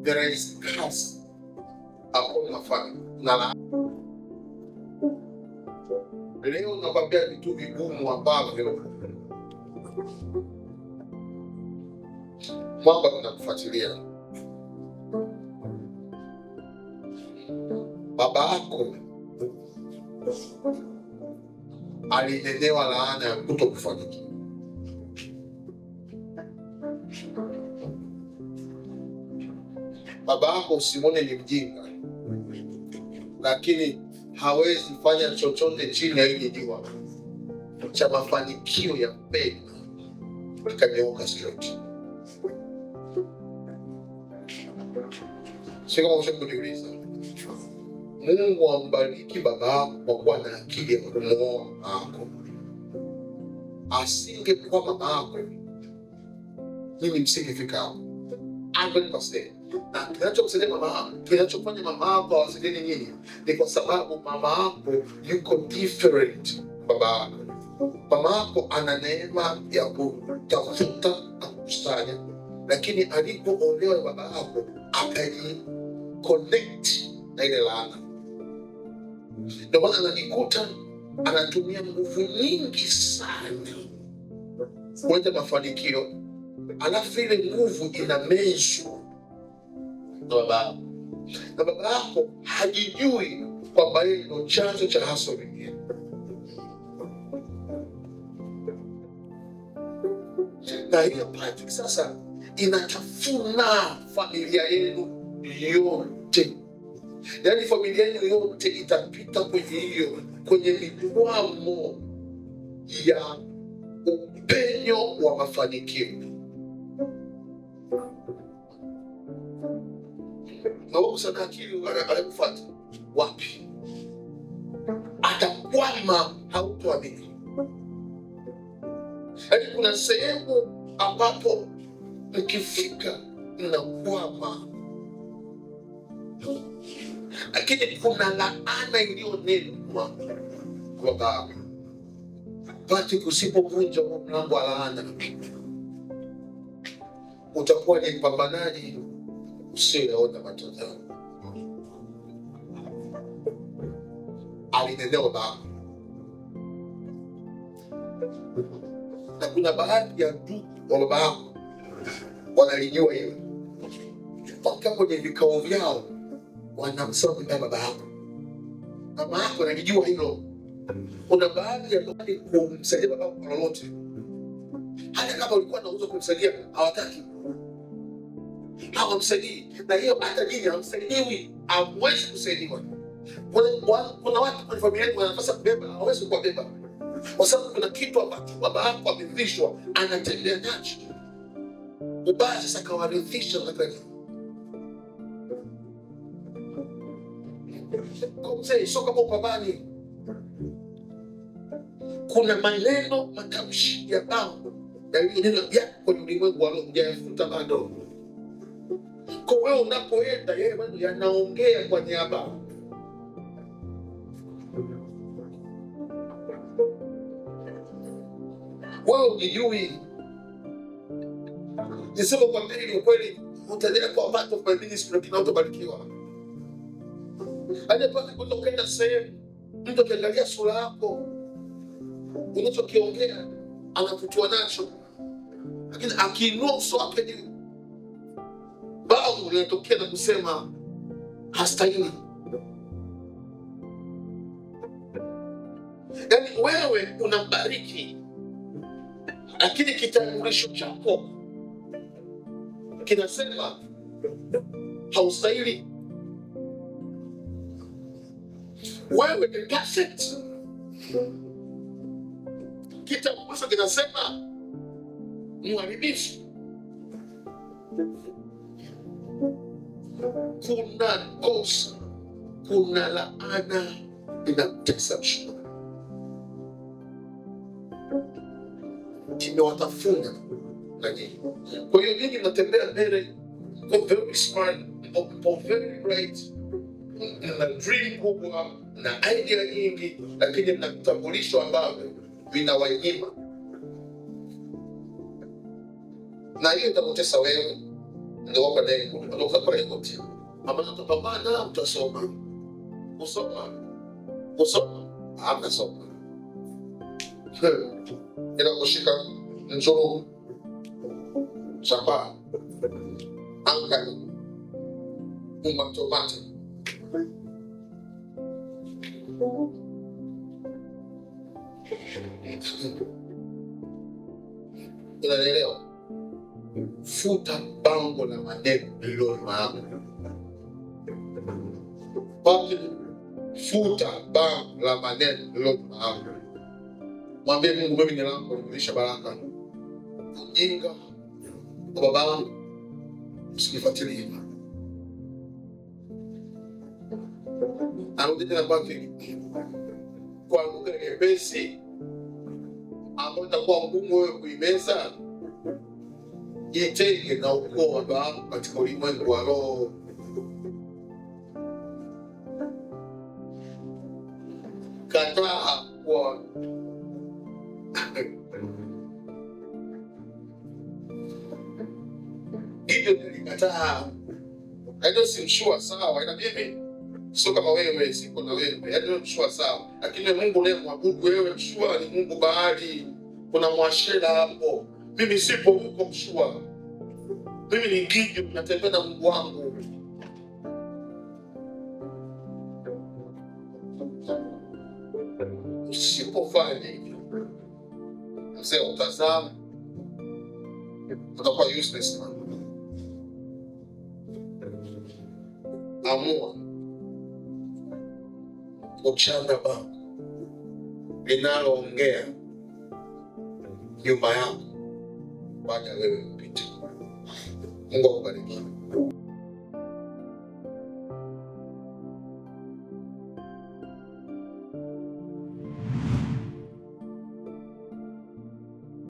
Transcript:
there is curse upon my family. Leo nakwambia vitu vigumu ambavyo mwamba unakufuatilia. Baba yako alinenewa laana ya kutokufanikiwa. Baba yako usimwone ni mjinga, lakini hawezi fanya chochote chini ya hili jua cha mafanikio ya fedha ikanyooka straight. Sio kama ushakujiuliza, Mungu ambariki baba yako kwa kuwa na akili ya kumuoa mama yako. Asingekuwa mama yako, mimi msingefika hapo 100%. Na kinachokusaidia kinachofanya mama yako awasaidie nyinyi ni kwa sababu mama yako yuko different baba yako. Mama yako ana neema ya kutafuta na kukusanya, lakini alipoolewa na baba yako akajiconnect na ile laana. Ndio maana anajikuta anatumia nguvu nyingi sana kuleta mafanikio, alafu ile nguvu inamezwa na baba yako. Na baba yako hajijui kwamba yeye ndio chanzo cha haso vingine. Na hiyo part sasa inatafuna familia yenu yote. Yaani familia yenu yote itapita kwenye mikwamo ya upenyo wa mafanikio. Na wako sana akili anakufuata wapi? Atakwama, hautoamini. Yaani kuna sehemu ambapo ukifika unakwama. Lakini kuna laana iliyonenwa kwa baba. Pati kusipovunja mlango wa laana, utakuwa ni mpambanaji usiyeona matokeo. Alinenewa baba. Na kuna baadhi ya ndugu wa baba yako wanalijua hilo. Mpaka kwenye vikao vyao wanamsema kwa baba yako. Mama yako analijua hilo. Kuna baadhi ya watu kumsaidia baba yako lolote. Hata kama ulikuwa na uwezo kumsaidia, hawataki. Hawamsaidii. Na hiyo hata dini hamsaidiwi, hawezi kusaidiwa. Kuna watu kwenye familia yako wanapaswa kubeba, hawezi kuwabeba. Kwa sababu kuna kitu ambacho baba yako amevishwa, anatembea nacho. Ubaya sasa kawarithisha na kwenye. Kwa mzee, sio kama upambani. Kuna maneno matamshi ya bango yaliyonenwa yako kwenye ulimwengu wa roho, hujayafuta bado. Kwa wewe unapoenda, yeye bado yanaongea kwa niaba. Wewe unijui. Nisema kwa kweli, utaendelea kwa part of my ministry lakini hautabarikiwa. Hadi pale kutokea sehemu, mtu akiangalia sura yako, unachokiongea anavutiwa nacho. Lakini akiinua uso wake juu, bao linatokea na kusema hastahili. Yaani wewe unambariki, lakini kitambulisho chako kinasema haustahili. Wewe ni perfect, kitambulisho kinasema mharibifu. Kuna kosa, kuna laana inamtesa mshua. Imewatafuna na nyinyi. Kwa hiyo nyinyi mnatembea mbele, mko very smart, mko very bright, mna dream kubwa na idea nyingi, lakini mna vitambulisho ambavyo vinawanyima. Na hiyo itakutesa wewe, ndio wapa lengo, ndio kwa lengo tu. Ambapo tutapambana, utasoma. Usoma, hamtasoma. Ila kushika njoro chapa anka tomato unaelewa? Futa bango la maneno lililo maana. Futa bango la maneno lililo maana. Mwambie Mungu, mimi ni lango nilisha baraka. Ujinga baba wangu usinifuatilie. Arudi tena kwa lugha nyepesi ambayo itakuwa ngumu wewe kuimeza. Jitenge na ukoo wa baba wangu katika ulimwengu wa roho. Kataa kwa hivyo nilikataa. Hayo si mshua sawa, ina mimi sio kama wewe, siko na wewe. Yaani mshua sawa, lakini Mungu naye mwabudu wewe. Mshua ni Mungu bahari, kuna mwashela hapo. Mimi sipo huko mshua. Mimi ni gigi, natembea na Mungu wangu. Usipofanya hivyo, mzee utazama, utakuwa useless man. Amua kuchana bango linaloongea nyuma yako baada ya wewe kupita. Mungu akubariki.